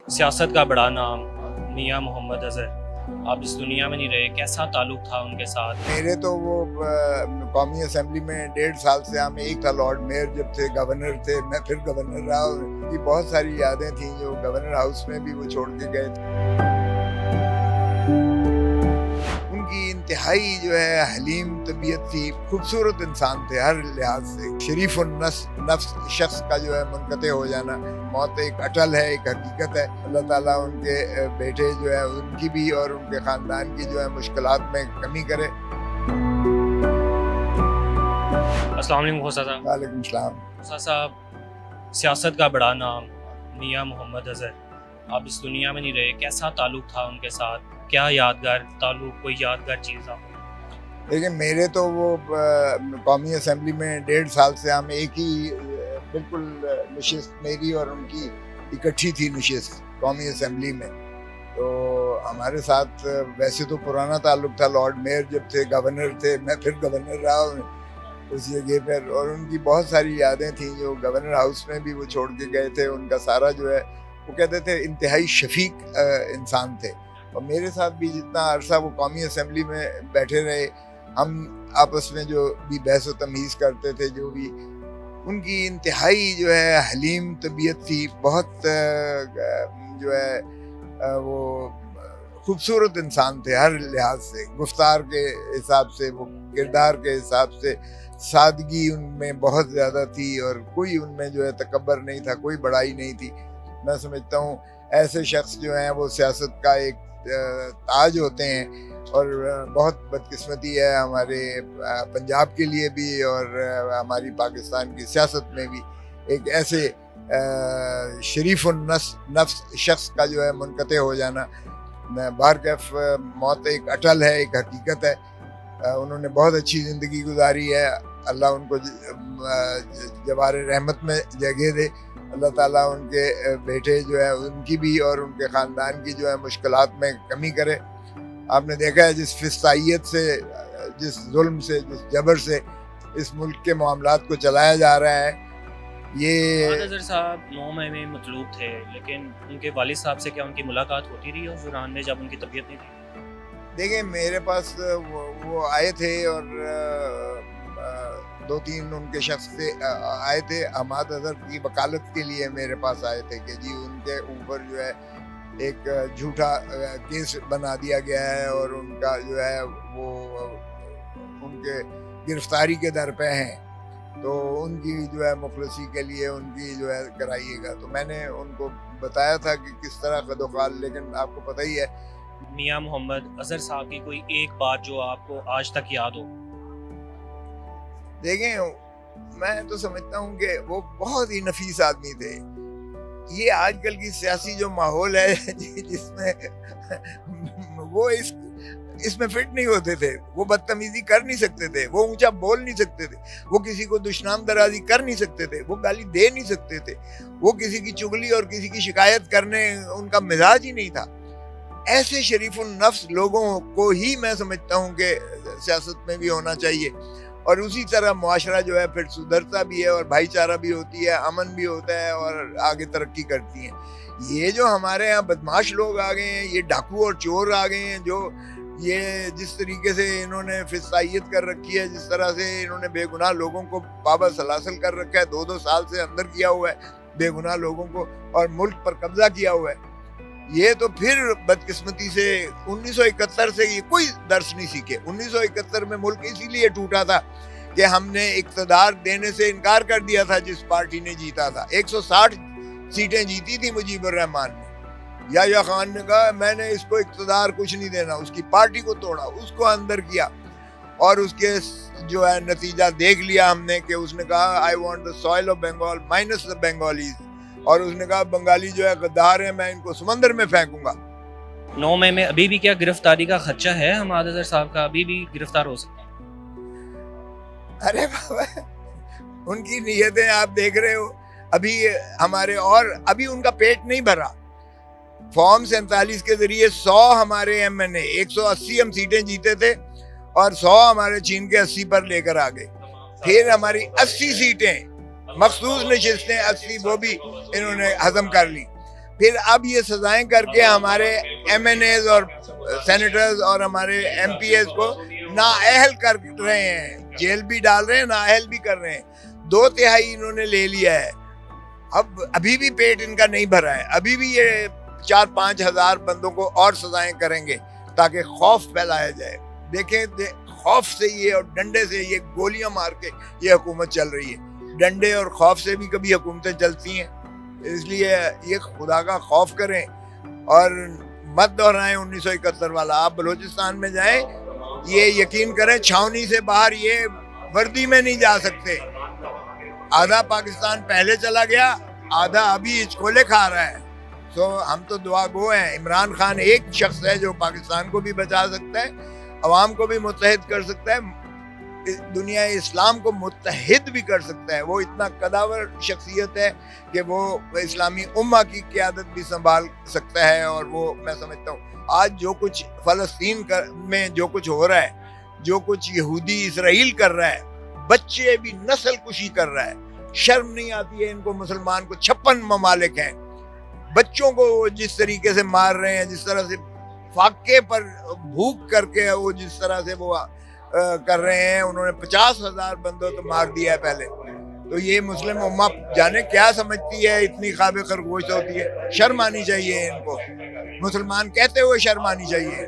सियासत का बड़ा नाम मियां मोहम्मद अज़हर, आप इस दुनिया में नहीं रहे, कैसा ताल्लुक़ था उनके साथ? मेरे तो वो कौमी असेंबली में 1.5 साल से हम एक था लॉर्ड मेयर जब थे गवर्नर थे, मैं फिर गवर्नर रहा और उनकी बहुत सारी यादें थी जो गवर्नर हाउस में भी वो छोड़ के गए थे। उनकी इंतहाई जो है हलीम तबीयत थी, खूबसूरत इंसान थे हर लिहाज से। शरीफ नफ्स शख्स का जो है मुनक़ते हो जाना, मौत एक अटल है, एक हकीकत है। अल्लाह ताला उनके बेटे जो है उनकी भी और उनके ख़ानदान की जो है मुश्किलात में कमी करे। अस्सलाम वालेकुम खोसा साहब। वालेकुम सलाम। खोसा साहब, सियासत का बड़ा नाम मियां मोहम्मद अज़हर, आप इस दुनिया में नहीं रहे, कैसा ताल्लुक़ था उनके साथ? क्या यादगार ताल्लुक़, कोई यादगार चीज़ आप? देखिए मेरे तो वो कौमी असेंबली में 1.5 साल से हम एक ही बिल्कुल नशिस्त मेरी और उनकी इकट्ठी थी नशिस्त कौमी असेंबली में। तो हमारे साथ वैसे तो पुराना ताल्लुक़ था, लॉर्ड मेयर जब थे गवर्नर थे, मैं फिर गवर्नर रहा उस जगह पर। और उनकी बहुत सारी यादें थी जो गवर्नर हाउस में भी वो छोड़ के गए थे। उनका सारा जो है वो कहते थे इंतहाई शफीक इंसान थे। और मेरे साथ भी जितना अरसा वो कौमी असेंबली में बैठे रहे, हम आपस में जो भी बहस व तमीज़ करते थे, जो भी उनकी इंतहाई जो है हलीम तबीयत थी, बहुत जो है वो खूबसूरत इंसान थे हर लिहाज से। गुफ्तार के हिसाब से, वो किरदार के हिसाब से सादगी उनमें बहुत ज़्यादा थी और कोई उनमें जो है तकब्बर नहीं था, कोई बड़ाई नहीं थी। मैं समझता हूँ ऐसे शख्स जो हैं वो सियासत का एक ताज होते हैं। और बहुत बदकिस्मती है हमारे पंजाब के लिए भी और हमारी पाकिस्तान की सियासत में भी एक ऐसे शरीफ नफ्स शख्स का जो है मुनक़ते हो जाना। बारकैफ मौत एक अटल है, एक हकीकत है। उन्होंने बहुत अच्छी ज़िंदगी गुजारी है, अल्लाह उनको जवार रहमत में जगह दे। अल्लाह ताला उनके बेटे जो है उनकी भी और उनके ख़ानदान की जो है मुश्किलात में कमी करे। आपने देखा है जिस फिस्तायत से, जिस जुल्म से, जिस जबर से इस मुल्क के मामलात को चलाया जा रहा है, ये अज़हर साहब 9 मई में मतलूब थे, लेकिन उनके वालिद साहब से क्या उनकी मुलाकात होती रही उस दौरान में जब उनकी तबीयत नहीं थी? देखिए मेरे पास वो आए थे और 2-3 उनके शख्स से आए थे। हमाद अज़हर की वकालत के लिए मेरे पास आए थे कि जी उनके ऊपर जो है एक झूठा केस बना दिया गया है और उनका जो है वो उनके गिरफ्तारी के दर पे हैं, तो उनकी जो है मुखलसी के लिए उनकी जो है कराइएगा। तो मैंने उनको बताया था कि किस तरह कदोकाल, लेकिन आपको पता ही है। मियां मोहम्मद अज़हर साहब की कोई एक बात जो आपको आज तक याद हो? देखें मैं तो समझता हूँ कि वो बहुत ही नफीस आदमी थे। ये आजकल की सियासी जो माहौल है जिसमें वो इसमें फिट नहीं होते थे। वो बदतमीजी कर नहीं सकते थे, वो ऊंचा बोल नहीं सकते थे, वो किसी को दुश्मन दराजी कर नहीं सकते थे, वो गाली दे नहीं सकते थे, वो किसी की चुगली और किसी की शिकायत करने उनका मिजाज ही नहीं था। ऐसे शरीफुल नफ्स लोगों को ही मैं समझता हूँ कि सियासत में भी होना चाहिए। और उसी तरह मुआशरा जो है फिर सुधरता भी है और भाईचारा भी होती है, अमन भी होता है और आगे तरक्की करती हैं। ये जो हमारे यहाँ बदमाश लोग आ गए हैं, ये डाकू और चोर आ गए हैं, जो ये जिस तरीके से इन्होंने फिस्तायत कर रखी है, जिस तरह से इन्होंने बेगुनाह लोगों को बाबा सलासल कर रखा है, 2-2 साल से अंदर किया हुआ है बेगुनाह लोगों को और मुल्क पर कब्जा किया हुआ है। ये तो फिर बदकिस्मती से 1971 से ये कोई दर्स नहीं सीखे। 1971 में मुल्क इसीलिए टूटा था कि हमने इक़्तिदार देने से इनकार कर दिया था जिस पार्टी ने जीता था। 160 सीटें जीती थी मुजीबुर रहमान ने। याह्या खान ने कहा मैंने इसको इक़्तिदार कुछ नहीं देना, उसकी पार्टी को तोड़ा, उसको अंदर किया और उसके जो है नतीजा देख लिया हमने कि उसने कहा I want the soil of Bengal minus the Bengalis, और उसने कहा बंगाली जो है गद्दार है, मैं इनको समंदर में फेंकूंगा। 9 मई में अभी भी क्या गिरफ्तारी का खदशा है हमाद अज़हर साहब का? अभी भी गिरफ्तार हो सकते हैं? अरे बाबा उनकी नीयतें आप देख रहे हो। अभी हमारे और अभी उनका पेट नहीं भरा। फॉर्म 47 के जरिए 100 हमारे MNA 180 हम सीटें जीते थे और 100 हमारे चीन के 80 पर लेकर आ गए। फिर हमारी 80 सीटें मखसूस नशिस्तें 80 वो भी इन्होंने हजम कर ली। پھر اب یہ سزائیں کر کے ہمارے ایم این ایز اور سینیٹرز اور ہمارے ایم پی ایز کو نااہل کر رہے ہیں، جیل بھی ڈال رہے ہیں، نااہل بھی کر رہے ہیں. 2/3 انہوں نے لے لیا ہے. اب ابھی بھی پیٹ ان کا نہیں بھرا ہے، ابھی بھی یہ 4-5 ہزار بندوں کو اور سزائیں کریں گے تاکہ خوف پھیلایا جائے. دیکھیں خوف سے یہ اور ڈنڈے سے یہ گولیاں مار کے یہ حکومت چل رہی ہے. ڈنڈے اور خوف سے بھی کبھی حکومتیں چلتی ہیں. اس لیے یہ خدا کا خوف کریں اور مت دہرائیں 1971 والا. آپ بلوچستان میں جائیں، یہ یقین کریں چھاونی سے باہر یہ وردی میں نہیں جا سکتے. آدھا پاکستان پہلے چلا گیا، آدھا ابھی اچکولے کھا رہا ہے. سو ہم تو دعا گو ہیں. عمران خان ایک شخص ہے جو پاکستان کو بھی بچا سکتا ہے، عوام کو بھی متحد کر سکتا ہے، دنیا اسلام کو متحد بھی کر سکتا ہے. وہ اتنا قداور شخصیت ہے کہ وہ اسلامی امہ کی قیادت بھی سنبھال سکتا ہے. اور وہ میں سمجھتا ہوں آج جو کچھ فلسطین میں جو کچھ ہو رہا ہے، جو کچھ یہودی اسرائیل کر رہا ہے، بچے بھی نسل کشی کر رہا ہے. شرم نہیں آتی ہے ان کو. مسلمان کو 56 ممالک ہیں، بچوں کو جس طریقے سے مار رہے ہیں، جس طرح سے فاقے پر بھوک کر کے وہ جس طرح سے وہ کر رہے ہیں. انہوں نے 50,000 بندوں تو مار دیا ہے پہلے. تو یہ مسلم امہ جانے کیا سمجھتی ہے، اتنی خواب خرگوش ہوتی ہے. شرم آنی چاہیے ان کو، مسلمان کہتے ہوئے شرم آنی چاہیے.